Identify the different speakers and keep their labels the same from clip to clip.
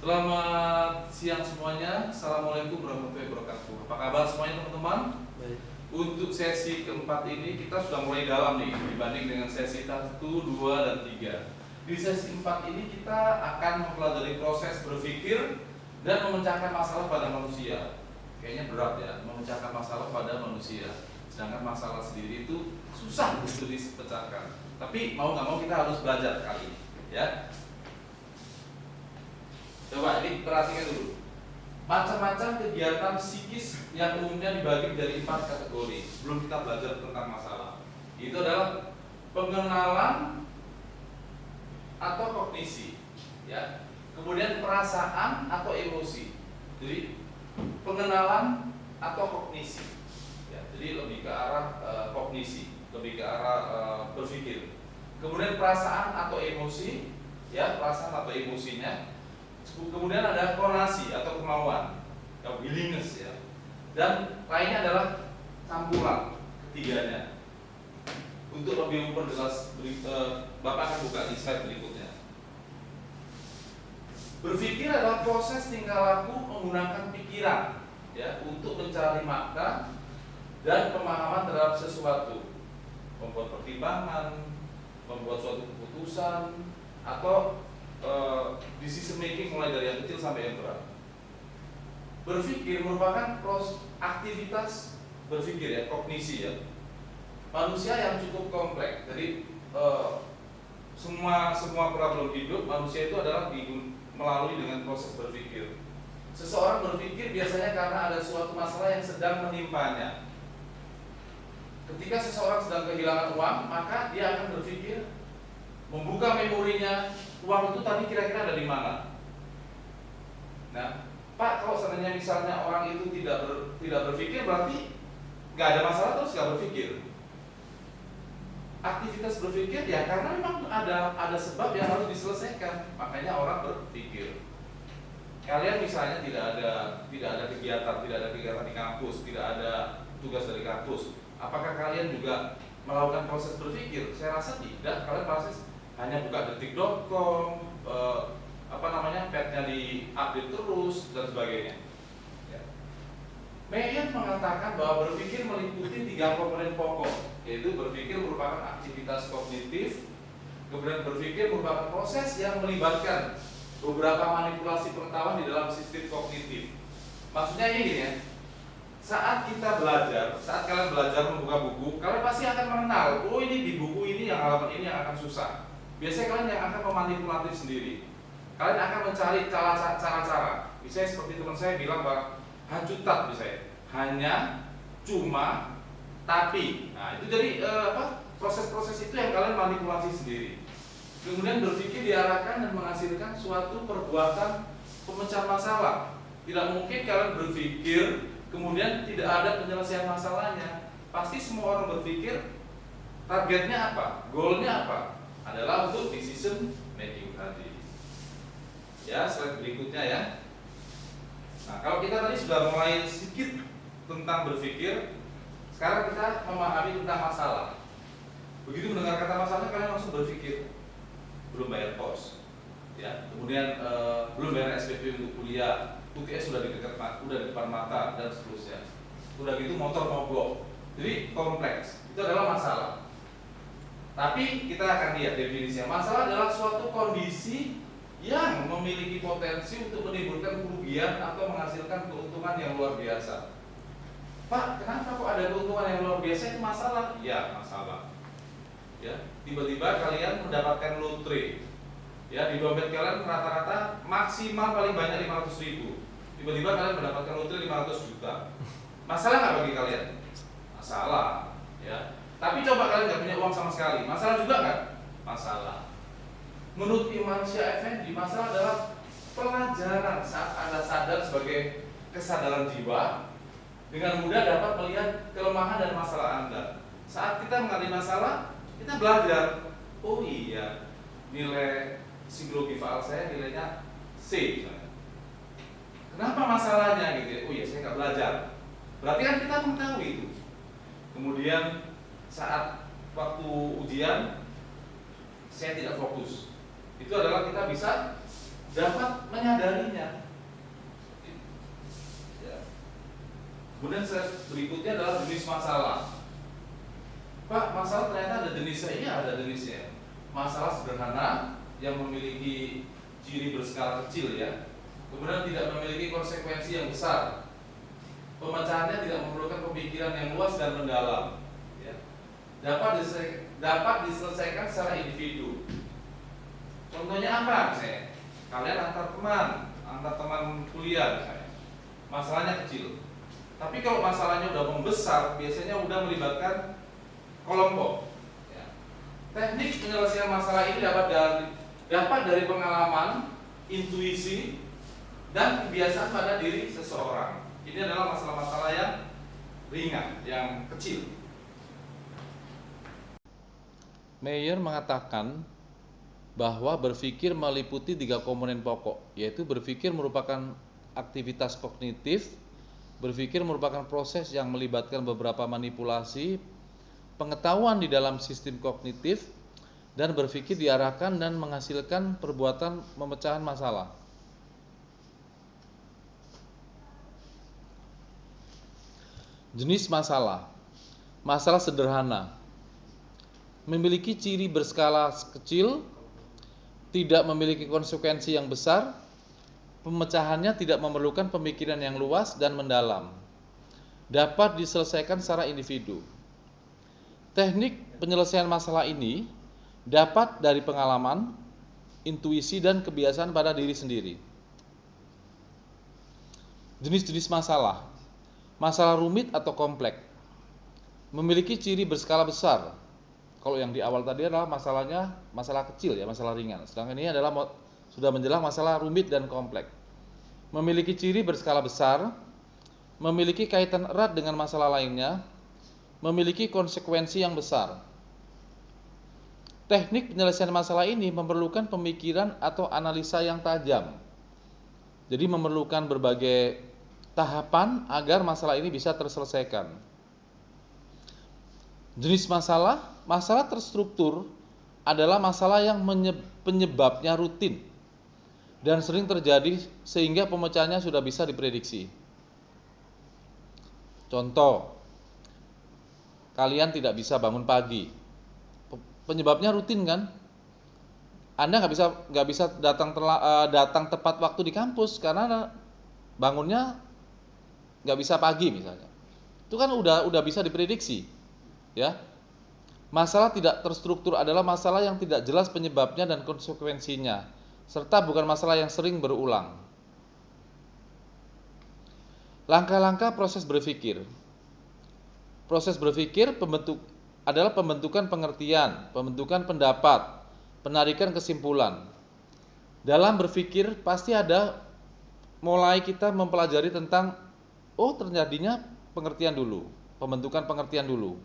Speaker 1: Selamat siang semuanya. Assalamualaikum warahmatullahi wabarakatuh. Apa kabar semuanya teman-teman?
Speaker 2: Baik.
Speaker 1: Untuk sesi keempat ini kita sudah mulai dalam nih dibanding dengan sesi 1, 2, dan 3. Di sesi 4 ini kita akan mempelajari proses berpikir dan memecahkan masalah pada manusia. Kayaknya berat ya, memecahkan masalah pada manusia. Sedangkan masalah sendiri itu susah untuk dipecahkan. Tapi mau nggak mau kita harus belajar kali ini, ya. Coba ini perhatikan dulu. Macam-macam kegiatan psikis yang umumnya dibagi menjadi 4 kategori. Sebelum kita belajar tentang masalah, itu adalah pengenalan atau kognisi, ya. Kemudian perasaan atau emosi. Jadi pengenalan atau kognisi, ya. Jadi lebih ke arah kognisi, lebih ke arah berpikir. Kemudian perasaan atau emosi, ya, perasaan atau emosinya. Kemudian ada konasi atau kemauan, ya, willingness, ya. Dan lainnya adalah campuran ketiganya. Untuk lebih memperjelas, Bapak akan buka di slide berikutnya. Berpikir adalah proses tingkah laku menggunakan pikiran, ya, untuk mencari makna dan pemahaman terhadap sesuatu, membuat pertimbangan, membuat suatu keputusan, atau decision making mulai dari yang kecil sampai yang berat. Berpikir merupakan aktivitas berpikir, ya, kognisi, ya, manusia yang cukup kompleks. Jadi semua problem hidup manusia itu adalah melalui dengan proses berpikir. Seseorang berpikir biasanya karena ada suatu masalah yang sedang menimpanya. Ketika seseorang sedang kehilangan uang, maka dia akan berpikir, membuka memorinya, uang itu tadi kira-kira ada di mana. Nah, Pak, kalau seandainya misalnya orang itu tidak berpikir, berarti nggak ada masalah, terus nggak berpikir. Aktivitas berpikir, ya, karena memang ada sebab yang harus diselesaikan, makanya orang berpikir. Kalian misalnya tidak ada kegiatan di kampus, tidak ada tugas dari kampus, apakah kalian juga melakukan proses berpikir? Saya rasa tidak. Kalian proses hanya buka detik.com, padnya di-update terus, dan sebagainya, ya. Mayer mengatakan bahwa berpikir meliputi 3 komponen pokok, yaitu berpikir merupakan aktivitas kognitif, kemudian berpikir merupakan proses yang melibatkan beberapa manipulasi pengetahuan di dalam sistem kognitif. Maksudnya ini, ya, saat kalian belajar membuka buku, kalian pasti akan mengenal, oh, ini di buku ini yang halaman ini yang akan susah. Biasanya kalian yang akan memanipulatif sendiri. Kalian akan mencari cara-cara. Misalnya seperti teman saya bilang bahwa hancutat, misalnya hanya, cuma, tapi. Nah, itu jadi proses-proses itu yang kalian manipulasi sendiri. Kemudian berpikir diarahkan dan menghasilkan suatu perbuatan pemecah masalah. Tidak mungkin kalian berpikir kemudian tidak ada penyelesaian masalahnya. Pasti semua orang berpikir targetnya apa, goalnya apa, adalah untuk decision making tadi. Ya, slide berikutnya, ya. Nah, kalau kita tadi sudah mulai sedikit tentang berpikir, sekarang kita memahami tentang masalah. Begitu mendengar kata masalah, kalian langsung berpikir belum bayar kos, ya. Kemudian belum bayar SPP untuk kuliah, UTS sudah di depan mata, dan seterusnya. Udah gitu motor mogok. Jadi kompleks. Itu adalah masalah. Tapi kita akan lihat definisinya. Masalah adalah suatu kondisi yang memiliki potensi untuk menimbulkan kerugian atau menghasilkan keuntungan yang luar biasa. Pak, kenapa kok ada keuntungan yang luar biasa? Itu masalah? Ya, masalah. Ya, tiba-tiba kalian mendapatkan lotre. Ya, di dompet kalian rata-rata maksimal paling banyak 500.000. Tiba-tiba kalian mendapatkan lotre 500 juta. Masalah nggak bagi kalian? Masalah, ya. Tapi coba kalian nggak punya uang sama sekali, masalah juga nggak? Masalah. Menurut Imam Syah Effendi, masalah adalah pelajaran saat Anda sadar sebagai kesadaran jiwa, dengan mudah dapat melihat kelemahan dan masalah Anda. Saat kita mengalami masalah, kita belajar. Oh iya, nilai psikologi faal saya nilainya C, misalnya. Kenapa masalahnya gitu, ya? Oh iya, saya nggak belajar. Berarti kan kita mengetahui itu. Kemudian saat waktu ujian saya tidak fokus. Itu adalah kita bisa dapat menyadarinya. Ya. Kemudian berikutnya adalah jenis masalah. Pak, masalah ternyata ada jenisnya. Iya, ada jenisnya. Masalah sederhana yang memiliki ciri berskala kecil ya. Kemudian tidak memiliki konsekuensi yang besar. Pemecahannya tidak memerlukan pemikiran yang luas dan mendalam. Ya. Dapat diselesaikan secara individu. Contohnya apa misalnya? Kalian antar teman kuliah misalnya. Masalahnya kecil. Tapi kalau masalahnya udah membesar, biasanya udah melibatkan kelompok. Ya. Teknik penyelesaian masalah ini dapat dari pengalaman, intuisi, dan kebiasaan pada diri seseorang. Ini adalah masalah-masalah yang ringan, yang kecil.
Speaker 2: Meyer mengatakan bahwa berpikir meliputi 3 komponen pokok, yaitu berpikir merupakan aktivitas kognitif, berpikir merupakan proses yang melibatkan beberapa manipulasi, pengetahuan di dalam sistem kognitif, dan berpikir diarahkan dan menghasilkan perbuatan pemecahan masalah. Jenis masalah. Masalah sederhana. Memiliki ciri berskala kecil, tidak memiliki konsekuensi yang besar, pemecahannya tidak memerlukan pemikiran yang luas dan mendalam. Dapat diselesaikan secara individu. Teknik penyelesaian masalah ini dapat dari pengalaman, intuisi, dan kebiasaan pada diri sendiri. Jenis-jenis masalah. Masalah rumit atau kompleks. Memiliki ciri berskala besar. Kalau yang di awal tadi adalah masalahnya masalah kecil ya, masalah ringan. Sedangkan ini adalah sudah menjelang masalah rumit dan kompleks. Memiliki ciri berskala besar, memiliki kaitan erat dengan masalah lainnya, memiliki konsekuensi yang besar. Teknik penyelesaian masalah ini memerlukan pemikiran atau analisa yang tajam. Jadi memerlukan berbagai tahapan agar masalah ini bisa terselesaikan. Jenis masalah, masalah terstruktur adalah masalah yang penyebabnya rutin dan sering terjadi sehingga pemecahannya sudah bisa diprediksi. Contoh, kalian tidak bisa bangun pagi. Penyebabnya rutin kan? Anda nggak bisa datang tepat waktu di kampus karena bangunnya nggak bisa pagi misalnya. Itu kan udah bisa diprediksi, ya. Masalah tidak terstruktur adalah masalah yang tidak jelas penyebabnya dan konsekuensinya, serta bukan masalah yang sering berulang. Langkah-langkah proses berpikir. Proses berpikir adalah pembentukan pengertian, pembentukan pendapat, penarikan kesimpulan. Dalam berpikir pasti ada mulai kita mempelajari tentang terjadinya pengertian dulu, pembentukan pengertian dulu.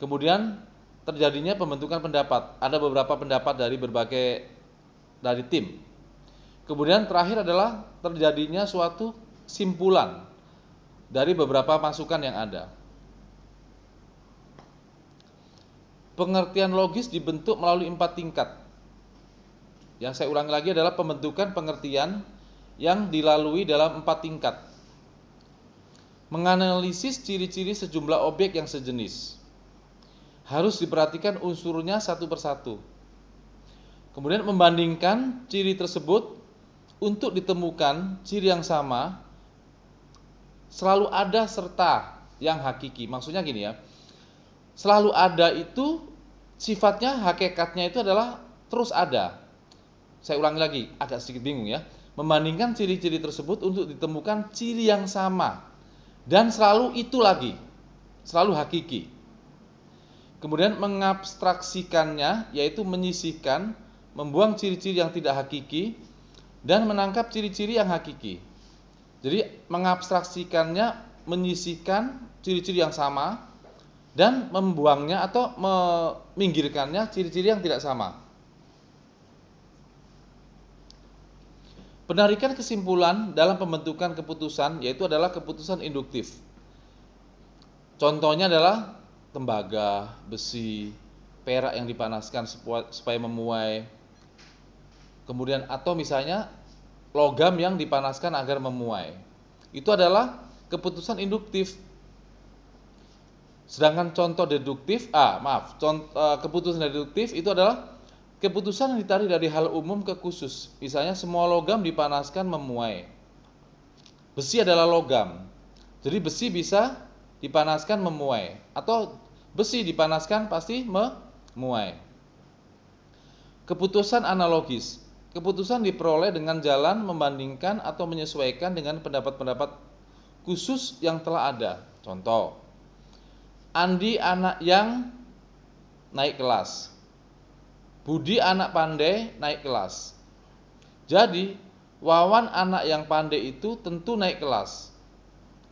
Speaker 2: Kemudian terjadinya pembentukan pendapat. Ada beberapa pendapat dari tim. Kemudian terakhir adalah terjadinya suatu simpulan dari beberapa masukan yang ada. Pengertian logis dibentuk melalui 4 tingkat. Yang saya ulangi lagi adalah pembentukan pengertian yang dilalui dalam 4 tingkat. Menganalisis ciri-ciri sejumlah objek yang sejenis. Harus diperhatikan unsurnya satu persatu. Kemudian membandingkan ciri tersebut untuk ditemukan ciri yang sama. Selalu ada serta yang hakiki. Maksudnya gini ya. Selalu ada itu sifatnya, hakikatnya itu adalah terus ada. Saya ulangi lagi, agak sedikit bingung ya. Membandingkan ciri-ciri tersebut untuk ditemukan ciri yang sama. Dan selalu itu lagi, selalu hakiki. Kemudian mengabstraksikannya, yaitu menyisihkan, membuang ciri-ciri yang tidak hakiki, dan menangkap ciri-ciri yang hakiki. Jadi mengabstraksikannya, menyisihkan ciri-ciri yang sama, dan membuangnya atau meminggirkannya ciri-ciri yang tidak sama. Penarikan kesimpulan dalam pembentukan keputusan yaitu adalah keputusan induktif. Contohnya adalah tembaga, besi, perak yang dipanaskan supaya memuai. Kemudian atau misalnya logam yang dipanaskan agar memuai. Itu adalah keputusan induktif. Sedangkan contoh deduktif, keputusan deduktif itu adalah keputusan yang ditarik dari hal umum ke khusus. Misalnya semua logam dipanaskan memuai. Besi adalah logam. Jadi besi bisa dipanaskan memuai, atau besi dipanaskan pasti memuai. Keputusan analogis. Keputusan diperoleh dengan jalan membandingkan atau menyesuaikan dengan pendapat-pendapat khusus yang telah ada. Contoh, Andi anak yang naik kelas, Budi anak pandai naik kelas. Jadi Wawan anak yang pandai itu tentu naik kelas.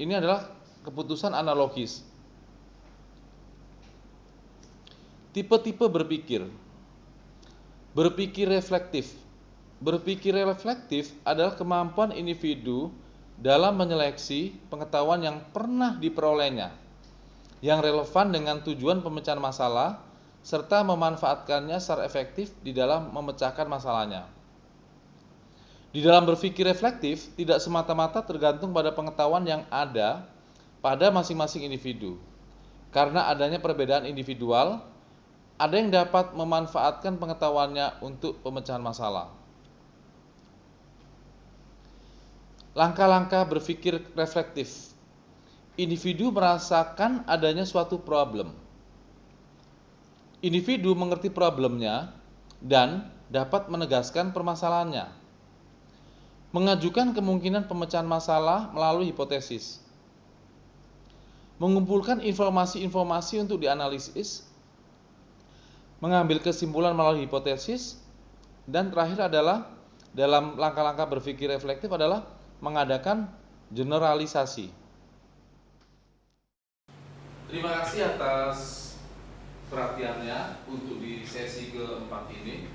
Speaker 2: Ini adalah keputusan analogis. Tipe-tipe berpikir. Berpikir reflektif. Berpikir reflektif adalah kemampuan individu dalam menyeleksi pengetahuan yang pernah diperolehnya, yang relevan dengan tujuan pemecahan masalah, serta memanfaatkannya secara efektif di dalam memecahkan masalahnya. Di dalam berpikir reflektif, tidak semata-mata tergantung pada pengetahuan yang ada pada masing-masing individu. Karena adanya perbedaan individual, ada yang dapat memanfaatkan pengetahuannya untuk pemecahan masalah. Langkah-langkah berpikir reflektif. Individu merasakan adanya suatu problem. Individu mengerti problemnya dan dapat menegaskan permasalahannya. Mengajukan kemungkinan pemecahan masalah melalui hipotesis. Mengumpulkan informasi-informasi untuk dianalisis. Mengambil kesimpulan melalui hipotesis. Dan terakhir adalah dalam langkah-langkah berpikir reflektif adalah mengadakan generalisasi.
Speaker 1: Terima kasih atas perhatiannya untuk di sesi keempat ini.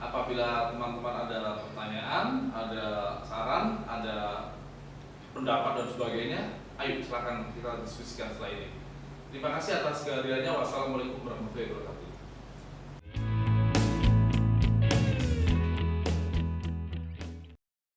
Speaker 1: Apabila teman-teman ada pertanyaan, ada saran, ada pendapat dan sebagainya, ayo silakan kita diskusikan setelah ini. Terima kasih atas kehadirannya. Wassalamualaikum warahmatullahi wabarakatuh.